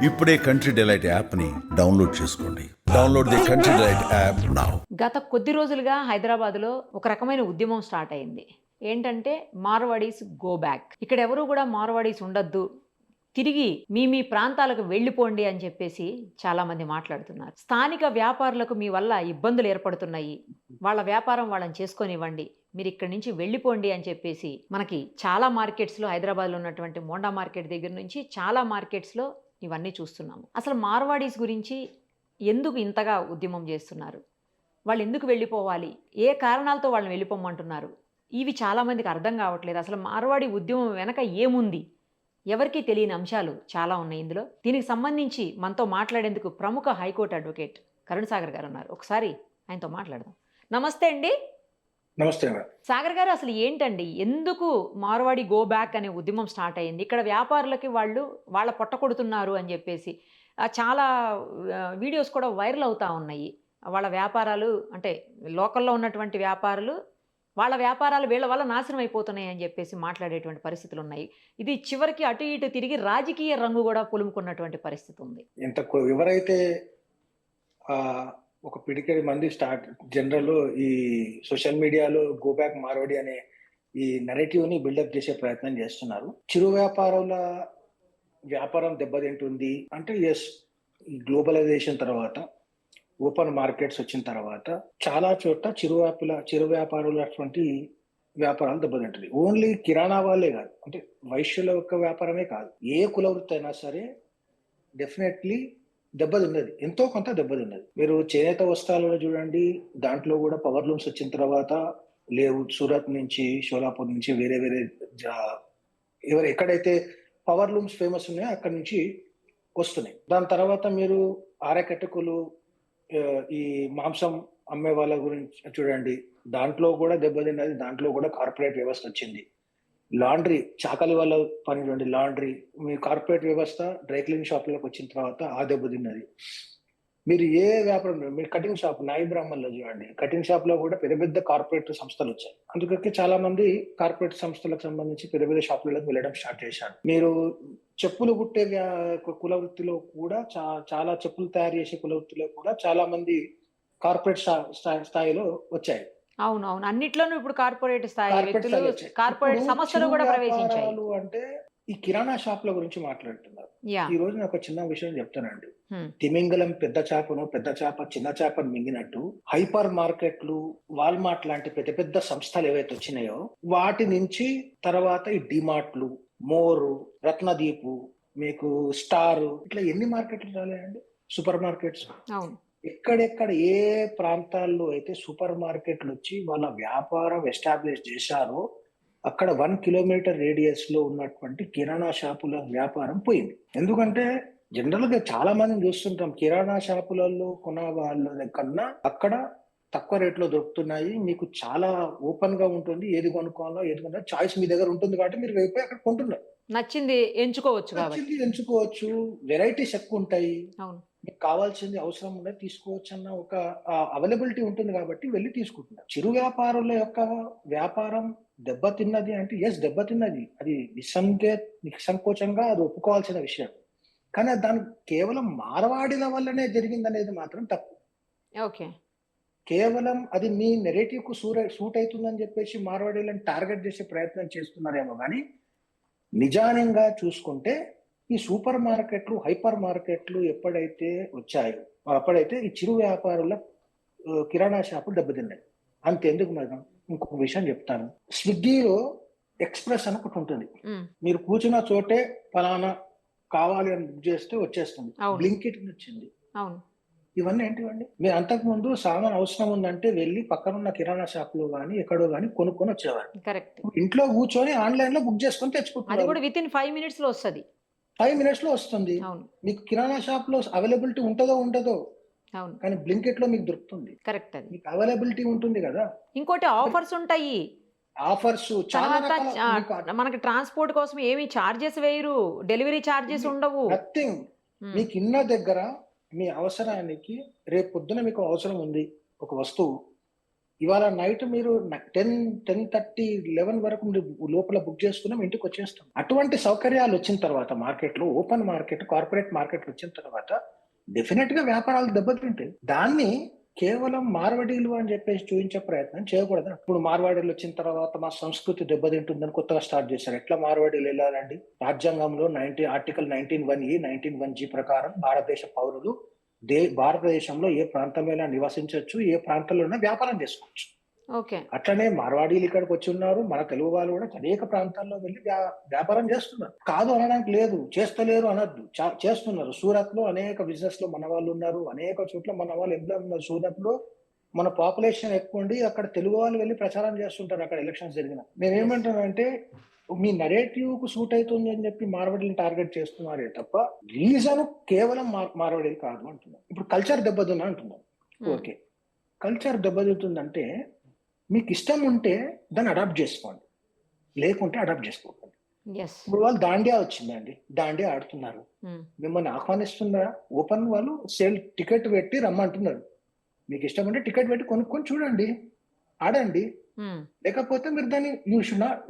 ఇప్పుడే country delight యాప్ని download చేసుకోండి. Download the country delight app now. గత కొద్ది రోజులుగా హైదరాబాద్లో ఒక రకమైన ఉద్యమం స్టార్ట్ అయింది. ఏంటంటే మార్వాడీస్ గో బ్యాక్. ఇక్కడ ఎవరు కూడా మార్వాడీస్ ఉండొద్దు, తిరిగి మీ ప్రాంతాలకు వెళ్ళిపోండి అని చెప్పేసి చాలామంది మాట్లాడుతున్నారు. స్థానిక వ్యాపారులకు మీ వల్ల ఇబ్బందులు ఏర్పడుతున్నాయి, వాళ్ళ వ్యాపారం వాళ్ళని చేసుకొనివ్వండి, మీరు ఇక్కడి నుంచి వెళ్ళిపోండి అని చెప్పేసి మనకి చాలా మార్కెట్స్లో, హైదరాబాద్లో ఉన్నటువంటి మోండా మార్కెట్ దగ్గర నుంచి చాలా మార్కెట్స్లో ఇవన్నీ చూస్తున్నాము. అసలు మార్వాడీస్ గురించి ఎందుకు ఇంతగా ఉద్యమం చేస్తున్నారు, వాళ్ళు ఎందుకు వెళ్ళిపోవాలి, ఏ కారణాలతో వాళ్ళని వెళ్ళిపోమంటున్నారు, ఇవి చాలామందికి అర్థం కావట్లేదు. అసలు మార్వాడి ఉద్యమం వెనక ఏముంది, ఎవరికీ తెలియని అంశాలు చాలా ఉన్నాయి ఇందులో. దీనికి సంబంధించి మనతో మాట్లాడేందుకు ప్రముఖ హైకోర్టు అడ్వకేట్ కరుణ్ సాగర్ గారు ఉన్నారు. ఒకసారి ఆయనతో మాట్లాడదాం. నమస్తే అండి. నమస్తే మేడం. సాగర్ గారు, అసలు ఏంటండి, ఎందుకు మార్వాడి గో బ్యాక్ అనే ఉద్యమం స్టార్ట్ అయింది? ఇక్కడ వ్యాపారులకి వాళ్ళ పొట్ట కొడుతున్నారు అని చెప్పేసి చాలా వీడియోస్ కూడా వైరల్ అవుతూ ఉన్నాయి. వాళ్ళ వ్యాపారాలు అంటే లోకల్లో ఉన్నటువంటి వ్యాపారులు, వాళ్ళ వ్యాపారాలు వీళ్ళ వల్ల నాశనం అయిపోతున్నాయి అని చెప్పేసి మాట్లాడేటువంటి పరిస్థితులు ఉన్నాయి. ఇది చివరికి అటు ఇటు తిరిగి రాజకీయ రంగు కూడా పులుముకున్నటువంటి పరిస్థితి ఉంది. ఎవరైతే ఒక పిడికెడి మంది జనరల్ ఈ సోషల్ మీడియాలో గో బ్యాక్ మార్వాడి అనే ఈ నెరేటివ్ ని బిల్డప్ చేసే ప్రయత్నం చేస్తున్నారు. చిరు వ్యాపారుల వ్యాపారం దెబ్బతింటుంది అంటే ఎస్, ఈ గ్లోబలైజేషన్ తర్వాత, ఓపెన్ మార్కెట్స్ వచ్చిన తర్వాత చాలా చోట్ల చిరు వ్యాపారులు అటువంటి వ్యాపారాలు దెబ్బతింటుంది. ఓన్లీ కిరాణా వాళ్ళే కాదు, అంటే వైశ్యుల యొక్క వ్యాపారమే కాదు, ఏ కుల వృత్తి అయినా సరే డెఫినెట్లీ దెబ్బతిన్నది, ఎంతో కొంత దెబ్బతిన్నది. మీరు చేనేత వస్త్రాలలో చూడండి, దాంట్లో కూడా పవర్ లూమ్స్ వచ్చిన తర్వాత లేవు. సూరత్ నుంచి, షోలాపూర్ నుంచి వేరే ఎక్కడైతే పవర్ లూమ్స్ ఫేమస్ ఉన్నాయో అక్కడి నుంచి వస్తున్నాయి. దాని తర్వాత మీరు ఆరకట్టకులు, ఈ మాంసం అమ్మే వాళ్ళ గురించి చూడండి, దాంట్లో కూడా దెబ్బతిన్నది. దాంట్లో కూడా కార్పొరేట్ వ్యవస్థ వచ్చింది. లాండ్రీ, చాకలి వాళ్ళ పని చూడండి, లాండ్రీ, మీ కార్పొరేట్ వ్యవస్థ డ్రై క్లీన్ షాప్లకు వచ్చిన తర్వాత ఆ దెబ్బతిన్నది. మీరు ఏ వ్యాపారం, మీరు కటింగ్ షాప్, నాయి బ్రాహ్మణ్లో చూడండి, కటింగ్ షాప్ లో కూడా పెద్ద పెద్ద కార్పొరేట్ సంస్థలు వచ్చాయి. అందుకే చాలా మంది కార్పొరేట్ సంస్థలకు సంబంధించి పెద్ద పెద్ద షాపులకు వెళ్ళడం స్టార్ట్ చేశారు. మీరు చెప్పులు కుట్టే కుల వృత్తిలో కూడా చాలా చెప్పులు తయారు చేసే కుల వృత్తిలో కూడా చాలా మంది కార్పొరేట్ స్థాయిలో వచ్చాయి. అవునవును, అన్నిట్లోనూ ఇప్పుడు కార్పొరేట్ స్థాయి వ్యక్తులు, కార్పొరేట్ సంస్థలు కూడా ప్రవేశించాయి. అంటే ఈ కిరాణా షాప్ల గురించి మాట్లాడుతున్నారు. ఈ రోజు నాకు ఒక చిన్న విషయం చెప్తానండి. తిమింగలం పెద్ద చేప చిన్న చేపను మింగినట్టు హైపర్ మార్కెట్లు, వాల్మార్ట్ లాంటి పెద్ద పెద్ద సంస్థలు ఏవైతే వచ్చినాయో వాటి నుంచి తర్వాత ఈ డిమార్ట్లు, మోరు, రత్నదీపు, మీకు స్టార్, ఇట్లా ఎన్ని మార్కెట్లు రాలేదండి, సూపర్ మార్కెట్స్. ఎక్కడెక్కడ ఏ ప్రాంతాల్లో అయితే సూపర్ మార్కెట్లు వచ్చి వాళ్ళ వ్యాపారం ఎస్టాబ్లిష్ చేశారో అక్కడ 1 కిలోమీటర్ రేడియస్ లో ఉన్నటువంటి కిరాణా షాపుల వ్యాపారం పోయింది. ఎందుకంటే జనరల్ గా చాలా మందిని చూస్తుంటాం, కిరాణా షాపులలో కొన్న వాళ్ళ కన్నా అక్కడ తక్కువ రేట్లో దొరుకుతున్నాయి, మీకు చాలా ఓపెన్ గా ఉంటుంది, ఏది కొనుక్కోవాలో ఏది కొన్నా చాయిస్ మీ దగ్గర ఉంటుంది కాబట్టి మీరు వెళ్ళిపోయి అక్కడ కొంటున్నారు. నచ్చింది ఎంచుకోవచ్చు, వెరైటీస్ ఎక్కువ ఉంటాయి, మీకు కావాల్సింది అవసరం ఉండే తీసుకోవచ్చు అన్న ఒక అవైలబిలిటీ ఉంటుంది కాబట్టి వెళ్ళి తీసుకుంటున్నారు. చిరు వ్యాపారుల యొక్క వ్యాపారం దెబ్బతిన్నది అంటే ఎస్, దెబ్బతిన్నది, అది నిస్సంకోచంగా అది ఒప్పుకోవాల్సిన విషయం. కానీ దాని కేవలం మార్వాడిల వల్లనే జరిగిందనేది మాత్రం తప్పు. కేవలం అది మీ నెరేటివ్ కు సూట్ అవుతుందని చెప్పేసి మార్వాడీలను టార్గెట్ చేసే ప్రయత్నం చేస్తున్నారేమో కానీ నిజానంగా చూసుకుంటే ఈ సూపర్ మార్కెట్లు, హైపర్ మార్కెట్లు ఎప్పుడైతే వచ్చాయో అప్పుడైతే ఈ చిరు వ్యాపారుల కిరాణా షాపులు దెబ్బతిన్నాయి. అంతెందుకు మేడం, ఇంకొక విషయం చెప్తాను. స్విగ్గీలో ఎక్స్ప్రెస్ అని ఒకటి ఉంటుంది, మీరు కూర్చున్న చోటే ఫలానా కావాలి అని బుక్ చేస్తే వచ్చేస్తుంది. బ్లింకిట్ వచ్చింది. ఇవన్నీ ఏంటివండి? మీరు అంతకు ముందు సామాన్ అవసరం ఉందంటే వెళ్ళి పక్కనున్న కిరాణా షాప్ లో గానీ ఎక్కడో గానీ కొనుక్కొని వచ్చేవారు. ఇంట్లో కూర్చొని ఆన్లైన్ లో బుక్ చేసుకొని తెచ్చుకుంటారు. 5 minutes లో వస్తుంది. 5 minutes లో వస్తుంది. మీకు కిరాణా షాప్ లో అవైలబిలిటీ ఉండదో కానీ బ్లింకిట్ లో మీకు దొరుకుతుంది. కరెక్ట్, మీకు అవైలబిలిటీ ఉంటుంది కదా. ఇంకోటి ఆఫర్స్ ఉంటాయి, మనకి ట్రాన్స్పోర్ట్ కోసం ఏమి చార్జెస్ వేయరు, డెలివరీ చార్జెస్ ఉండవు, నథింగ్. మీకు ఇన్న దగ్గర మీ అవసరానికి రేపు పొద్దున మీకు అవసరం ఉంది ఒక వస్తువు, ఇవాళ నైట్ మీరు 10:30, 11 వరకు మీరు లోపల బుక్ చేసుకున్నాం, ఇంటికి వచ్చేస్తాం. అటువంటి సౌకర్యాలు వచ్చిన తర్వాత మార్కెట్లో, ఓపెన్ మార్కెట్, కార్పొరేట్ మార్కెట్ వచ్చిన తర్వాత డెఫినెట్ గా వ్యాపారాలు దెబ్బతింటాయి. దాన్ని కేవలం మార్వాడీలు అని చెప్పేసి చూపించే ప్రయత్నం చేయకూడదు. ఇప్పుడు మార్వాడీలు వచ్చిన తర్వాత మా సంస్కృతి దెబ్బతింటుందని కొత్తగా స్టార్ట్ చేశారు. ఎట్లా మార్వాడీలు వెళ్ళాలండి? రాజ్యాంగంలో ఆర్టికల్ 19(1)(e), 19(1)(g) ప్రకారం భారతదేశ పౌరులు భారతదేశంలో ఏ ప్రాంతంలో నివసించవచ్చు, ఏ ప్రాంతంలో వ్యాపారం చేసుకోవచ్చు. ఓకే. అట్లనే మార్వాడీలు ఇక్కడికి వచ్చి ఉన్నారు. మన తెలుగు వాళ్ళు కూడా అనేక ప్రాంతాల్లో వెళ్ళి వ్యాపారం చేస్తున్నారు. కాదు అనడానికి లేదు, చేస్తలేరు అనద్దు, చేస్తున్నారు. సూరత్ లో అనేక బిజినెస్ లో మన వాళ్ళు ఉన్నారు, అనేక చోట్ల మన వాళ్ళు ఎంప్లాయ్ ఉన్నారు. సూరత్ లో మన పాపులేషన్ ఎక్కువ ఉండి అక్కడ తెలుగు వాళ్ళు వెళ్ళి ప్రచారం చేస్తుంటారు అక్కడ ఎలక్షన్స్ జరిగిన. నేనేమంటానంటే మీ నరేటివ్ కు సూట్ అవుతుంది అని చెప్పి మార్వాడీని టార్గెట్ చేస్తున్నారే తప్ప రీజన్ కేవలం మార్వాడీలు కాదు అంటున్నాను. ఇప్పుడు కల్చర్ దెబ్బతిన్నా అంటున్నాను. ఓకే, కల్చర్ దెబ్బతింటుందంటే మీకు ఇష్టం ఉంటే దాన్ని అడాప్ట్ చేసుకోండి, లేకుంటే అడాప్ట్ చేసుకోకండి. ఇప్పుడు వాళ్ళు దాండియా వచ్చిందండి, దాండియా ఆడుతున్నారు, మిమ్మల్ని ఆహ్వానిస్తున్నారా? ఓపెన్ వాళ్ళు టికెట్ పెట్టి రమ్మంటున్నారు. మీకు ఇష్టం ఉంటే టికెట్ పెట్టి కొనుక్కొని చూడండి, ఆడండి. లేకపోతే మీరు దాన్ని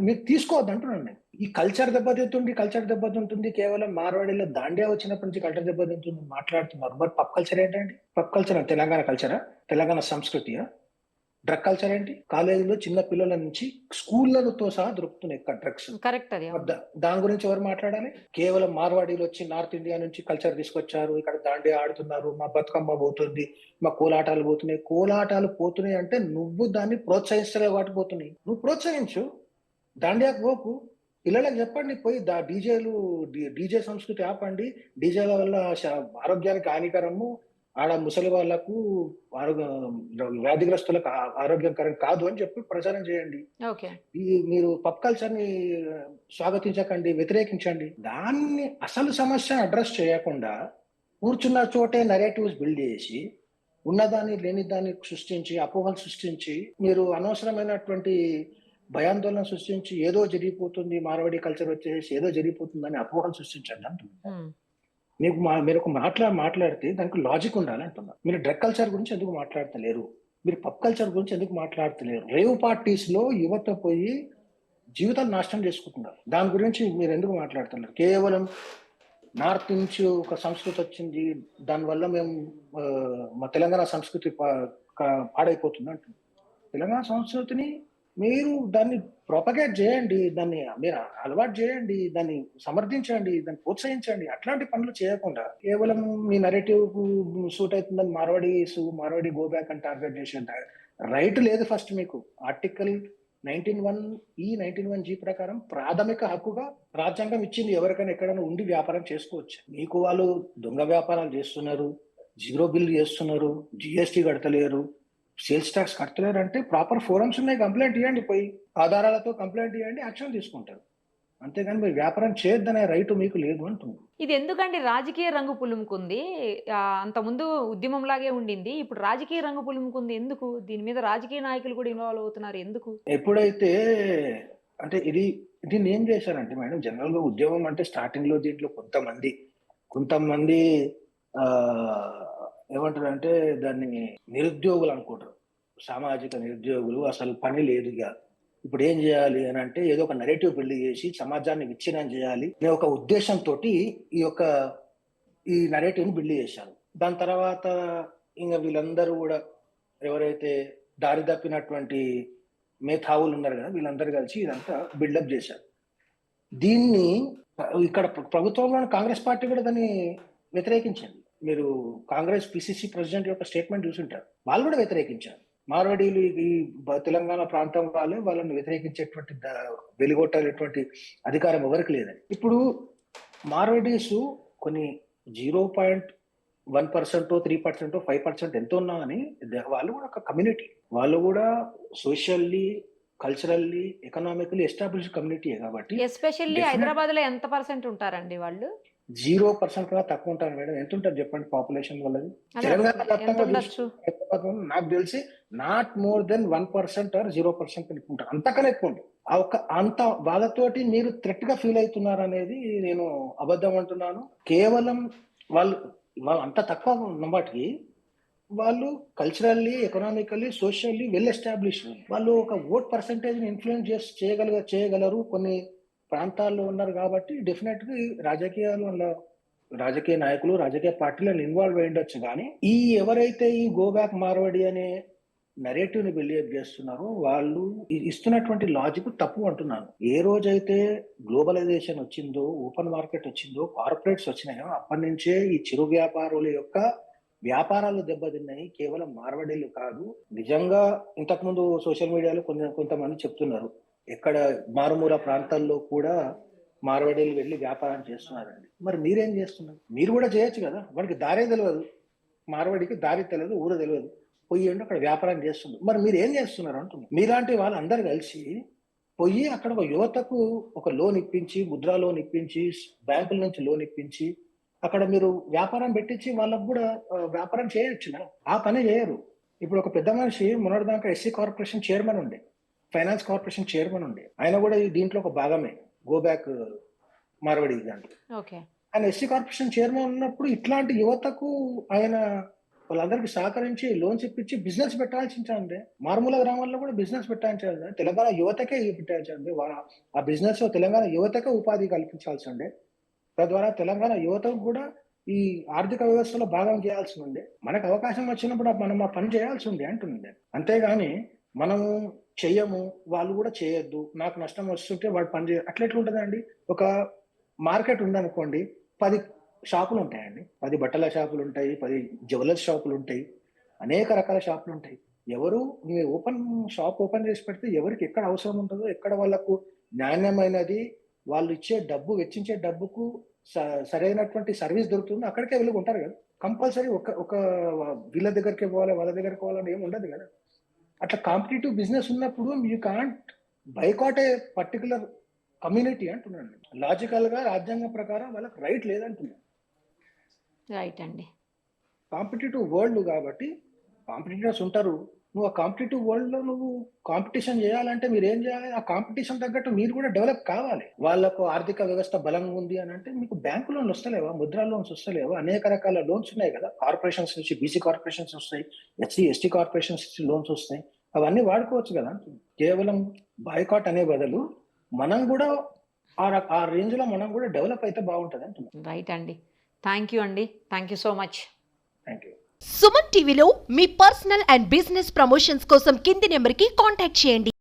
మీరు తీసుకోవద్దు అంటున్నాను. ఈ కల్చర్ దెబ్బతింటుంది కేవలం మార్వాడీలో దాండియా వచ్చినప్పటి నుంచి కల్చర్ దెబ్బతింటుంది మాట్లాడుతున్నారు. మరి పబ్ కల్చర్ ఏంటండి? పబ్ కల్చర్ తెలంగాణ కల్చరా? తెలంగాణ సంస్కృతియా? డ్రగ్ కల్చర్ ఏంటి? కాలేజీలో చిన్న పిల్లల నుంచి స్కూళ్లతో సహా దొరుకుతున్నాయి డ్రగ్స్. కరెక్ట్. దాని గురించి ఎవరు మాట్లాడాలి? కేవలం మార్వాడీలు వచ్చి నార్త్ ఇండియా నుంచి కల్చర్ తీసుకొచ్చారు, ఇక్కడ దాండియా ఆడుతున్నారు, మా బతుకమ్మ పోతుంది, మా కోలాటాలు పోతున్నాయి. కోలాటాలు పోతున్నాయి అంటే నువ్వు దాన్ని ప్రోత్సహిస్తలేవు కాబట్టి పోతున్నాయి. నువ్వు ప్రోత్సహించు, దాండియాకు పోకు, పిల్లలకు చెప్పండి, పోయి డీజే సంస్కృతి ఆపండి, డీజేల వల్ల ఆరోగ్యానికి హానికరము, ఆడ ముసలి వాళ్లకు వ్యాధిగ్రస్తులకు ఆరోగ్యకరం కాదు అని చెప్పి ప్రచారం చేయండి. మీరు పబ్ కల్చర్ ని స్వాగతించకండి, వ్యతిరేకించండి. దాన్ని అసలు సమస్య అడ్రస్ చేయకుండా కూర్చున్న చోటే నరేటివ్స్ బిల్డ్ చేసి ఉన్నదాన్ని లేని దాన్ని సృష్టించి, అపోహలు సృష్టించి, మీరు అనవసరమైనటువంటి భయాందోళన సృష్టించి ఏదో జరిగిపోతుంది, మార్వాడి కల్చర్ వచ్చేసి ఏదో జరిగిపోతుందని అపోహలు సృష్టించండి అంటున్నారు. మీరు ఒక మాట్లాడితే దానికి లాజిక్ ఉండాలి అంటున్నా. మీరు డ్రగ్ కల్చర్ గురించి ఎందుకు మాట్లాడతలేరు? మీరు పబ్ కల్చర్ గురించి ఎందుకు మాట్లాడతలేరు? రేవ్ పార్టీస్ లో యువత పోయి జీవితాలు నాశనం చేసుకుంటున్నారు. దాని గురించి మీరు ఎందుకు మాట్లాడుతున్నారు? కేవలం నార్త్ నుంచి ఒక సంస్కృతి వచ్చింది, దానివల్ల మేము మా తెలంగాణ సంస్కృతి పాడైపోతుంది అంటున్నారు. తెలంగాణ సంస్కృతిని మీరు దాన్ని ప్రొపగేట్ చేయండి, దాన్ని మీరు అలవాటు చేయండి, దాన్ని సమర్థించండి, దాన్ని ప్రోత్సహించండి. అట్లాంటి పనులు చేయకుండా కేవలం మీ నరేటివ్ సూట్ అవుతుందని మార్వాడి గో బ్యాక్ అని టార్గెట్ చేసేంత రైట్ లేదు. ఫస్ట్ మీకు ఆర్టికల్ 19(1)(e), 19(1)(g) ప్రకారం ప్రాథమిక హక్కుగా రాజ్యాంగం ఇచ్చింది, ఎవరికైనా ఎక్కడైనా ఉండి వ్యాపారం చేసుకోవచ్చు. మీకు వాళ్ళు దొంగ వ్యాపారాలు చేస్తున్నారు, జీరో బిల్ చేస్తున్నారు, జిఎస్టీ కడతలేరు, సేల్స్ ట్యాక్స్ కట్టలేరు అంటే ప్రాపర్ ఫోరమ్స్ ఉన్నాయి, కంప్లైంట్ ఇవ్వండి, పోయి ఆధారాలతో కంప్లైంట్ ఇవ్వండి, యాక్షన్ తీసుకుంటారు. అంతేగాని మీరు వ్యాపారం చేయొద్దనే రైట్ మీకు లేదు అంటుంది. ఇది ఎందుకంటే రాజకీయ రంగు పులుముకుంది. అంతకుముందు ఉద్యమంలాగే ఉండింది, ఇప్పుడు రాజకీయ రంగు పులుముకుంది. ఎందుకు దీని మీద రాజకీయ నాయకులు కూడా ఇన్వాల్వ్ అవుతున్నారు? ఎందుకు? ఎప్పుడైతే అంటే దీన్ని ఏం చేశారంటే మేడం, జనరల్ గా ఉద్యమం అంటే స్టార్టింగ్ లో దీంట్లో కొంతమంది ఏమంటారంటే దాన్ని నిరుద్యోగులు అనుకుంటారు, సామాజిక నిరుద్యోగులు, అసలు పని లేదు. ఇక ఇప్పుడు ఏం చేయాలి అని అంటే ఏదో ఒక నెరేటివ్ బిల్డ్ చేసి సమాజాన్ని విచ్ఛిన్నం చేయాలి అనే ఒక ఉద్దేశంతో ఈ నెరేటివ్ ని బిల్డ్ చేశారు. దాని తర్వాత ఇంకా వీళ్ళందరూ కూడా ఎవరైతే దారి తప్పినటువంటి మేధావులు ఉన్నారు కదా, వీళ్ళందరూ కలిసి ఇదంతా బిల్డప్ చేశారు. దీన్ని ఇక్కడ ప్రభుత్వంలో కాంగ్రెస్ పార్టీ కూడా దాన్ని వ్యతిరేకించింది. మీరు కాంగ్రెస్ పిసిసి ప్రెసిడెంట్ యొక్క స్టేట్మెంట్ చూసుంటారు, వాళ్ళు కూడా వ్యతిరేకించారు. మార్వాడీలు ఈ తెలంగాణ ప్రాంతం వాళ్ళని వ్యతిరేకించేటువంటి వెలుగొట్టేటువంటి అధికారం ఎవరికి లేదని. ఇప్పుడు మార్వాడీస్ కొన్ని 0.1%, 3%, 5% ఎంత ఉన్నా అని వాళ్ళు కూడా ఒక కమ్యూనిటీ, వాళ్ళు కూడా socially, culturally, economically established community కాబట్టి. ఎస్పెషల్లీ హైదరాబాద్ లో ఎంత పర్సెంట్ ఉంటారండి వాళ్ళు? 0% కన్నా తక్కువ ఉంటారు మేడం. ఎంత ఉంటుంది చెప్పండి పాపులేషన్ వాళ్ళది? తెలంగాణ నాకు తెలిసి నాట్ మోర్ దెన్ 1% ఆర్ 0% ఉంటారు, అంతకన్నా ఎక్కువ ఉంటుంది. అంత వాళ్ళతోటి మీరు థ్రెట్ గా ఫీల్ అవుతున్నారు అనేది నేను అబద్ధం అంటున్నాను. కేవలం వాళ్ళు అంత తక్కువ ఉన్నవాటికి వాళ్ళు culturally, economically, socially well established. వాళ్ళు ఒక ఓట్ పర్సంటేజ్ని ఇన్ఫ్లుయెన్స్ చేయగలరు కొన్ని ప్రాంతాల్లో ఉన్నారు కాబట్టి డెఫినెట్గా రాజకీయాలు అలా రాజకీయ నాయకులు, రాజకీయ పార్టీలను ఇన్వాల్వ్ అయి ఉండొచ్చు. కానీ ఎవరైతే ఈ గో బ్యాక్ మార్వాడి అనే నరేటివ్ ని బిలీవ్ చేస్తున్నారో వాళ్ళు ఇస్తున్నటువంటి లాజిక్ తప్పు అంటున్నాను. ఏ రోజైతే గ్లోబలైజేషన్ వచ్చిందో, ఓపెన్ మార్కెట్ వచ్చిందో, కార్పొరేట్స్ వచ్చినాయో అప్పటి నుంచే ఈ చిరు వ్యాపారుల యొక్క వ్యాపారాలు దెబ్బతిన్నాయి. కేవలం మార్వాడీలు కాదు. నిజంగా ఇంతకుముందు సోషల్ మీడియాలో కొంతమంది చెప్తున్నారు, ఎక్కడ మారుమూల ప్రాంతాల్లో కూడా మార్వాడీలు వెళ్ళి వ్యాపారం చేస్తున్నారండి. మరి మీరేం చేస్తున్నారు? మీరు కూడా చేయొచ్చు కదా. వాడికి దారే తెలియదు, మార్వాడికి దారి తెలియదు, ఊరు తెలియదు, పోయి అక్కడ వ్యాపారం చేస్తున్నారు. మరి మీరు ఏం చేస్తున్నారు అంటున్నారు. మీలాంటి వాళ్ళందరూ కలిసి పోయి అక్కడ ఒక యువతకు ఒక లోన్ ఇప్పించి, ముద్రా లోన్ ఇప్పించి, బ్యాంకుల నుంచి లోన్ ఇప్పించి అక్కడ మీరు వ్యాపారం పెట్టించి వాళ్ళకు కూడా వ్యాపారం చేయొచ్చు. ఆ పని చేయరు. ఇప్పుడు ఒక పెద్ద మనిషి మొన్నటిదాకా ఎస్సీ కార్పొరేషన్ చైర్మన్ ఉండే, ఫైనాన్స్ కార్పొరేషన్ చైర్మన్ ఉండే, ఆయన కూడా దీంట్లో ఒక భాగమే, గో బ్యాక్ మార్వాడి దాంట్లో. ఆయన ఎస్సీ కార్పొరేషన్ చైర్మన్ ఉన్నప్పుడు ఇట్లాంటి యువతకు ఆయన వాళ్ళందరికీ సహకరించి లోన్స్ ఇప్పించి బిజినెస్ పెట్టాల్సిందే. మారుమూల గ్రామాల్లో కూడా బిజినెస్ పెట్టాల్సిందే. తెలంగాణ యువతకే పెట్టాల్సిందే. ఆ బిజినెస్ తెలంగాణ యువతకే ఉపాధి కల్పించాల్సిందే. తద్వారా తెలంగాణ యువతకు కూడా ఈ ఆర్థిక వ్యవస్థలో భాగం చేయాల్సి ఉండే. మనకు అవకాశం వచ్చినప్పుడు మనం ఆ పని చేయాల్సి ఉంది అంటుంది. అంతేగాని మనము చెయ్యము, వాళ్ళు కూడా చేయొద్దు, నాకు నష్టం వస్తుంటే వాడు పని చేయ అట్లా ఎట్లుంటుందండి? ఒక మార్కెట్ ఉందనుకోండి, 10 షాపులు ఉంటాయండి. 10 బట్టల షాపులు ఉంటాయి, 10 జ్యువెలర్స్ షాపులు ఉంటాయి, అనేక రకాల షాపులు ఉంటాయి. ఎవరు షాప్ ఓపెన్ చేసి పెడితే ఎవరికి ఎక్కడ అవసరం ఉంటుందో, ఎక్కడ వాళ్ళకు నాణ్యమైనది, వాళ్ళు ఇచ్చే డబ్బు, వెచ్చించే డబ్బుకు సరైనటువంటి సర్వీస్ దొరుకుతుందో అక్కడికే వెళ్ళి ఉంటారు కదా. కంపల్సరీ ఒక వీళ్ళ దగ్గరికి పోవాలి, వాళ్ళ దగ్గరికి పోవాలని ఏమి ఉండదు కదా. అట్లా కాంపిటేటివ్ బిజినెస్ ఉన్నప్పుడు you can't boycott A particular community అంటున్నాను. లాజికల్ గా రాజ్యాంగ ప్రకారం వాళ్ళకి రైట్ లేదంటున్నాను. రైట్ అండి. కాంపిటేటివ్ వరల్డ్ కాబట్టి కాంపిటీటర్స్ ఉంటారు. నువ్వు ఆ కాంపిటేటివ్ వరల్డ్ లో నువ్వు కాంపిటీషన్ చేయాలంటే మీరు ఏం చేయాలి? ఆ కాంపిటీషన్ తగ్గట్టు మీరు కూడా డెవలప్ కావాలి. వాళ్ళకు ఆర్థిక వ్యవస్థ బలంగా ఉంది అని అంటే మీకు బ్యాంకు లోన్లు వస్తలేవా, ముద్రా లోన్స్ వస్తలేవా? అనేక రకాల లోన్స్ ఉన్నాయి కదా. కార్పొరేషన్స్ నుంచి బీసీ కార్పొరేషన్స్ వస్తాయి, ఎస్సీ కార్పొరేషన్స్ నుంచి లోన్స్ వస్తాయి. అవన్నీ వాడుకోవచ్చు కదా. కేవలం బాయ్కాట్ అనే బదులు మనం కూడా ఆ రేంజ్ లో మనం కూడా డెవలప్ అయితే బాగుంటుంది అంటున్నాం. రైట్ అండి. థ్యాంక్ యూ అండి. Thank you so much. Thank you. Suman టీవీలో మీ పర్సనల్ అండ్ బిజినెస్ ప్రమోషన్స్ కోసం కింది నెంబర్కి కాంటాక్ట్ చేయండి.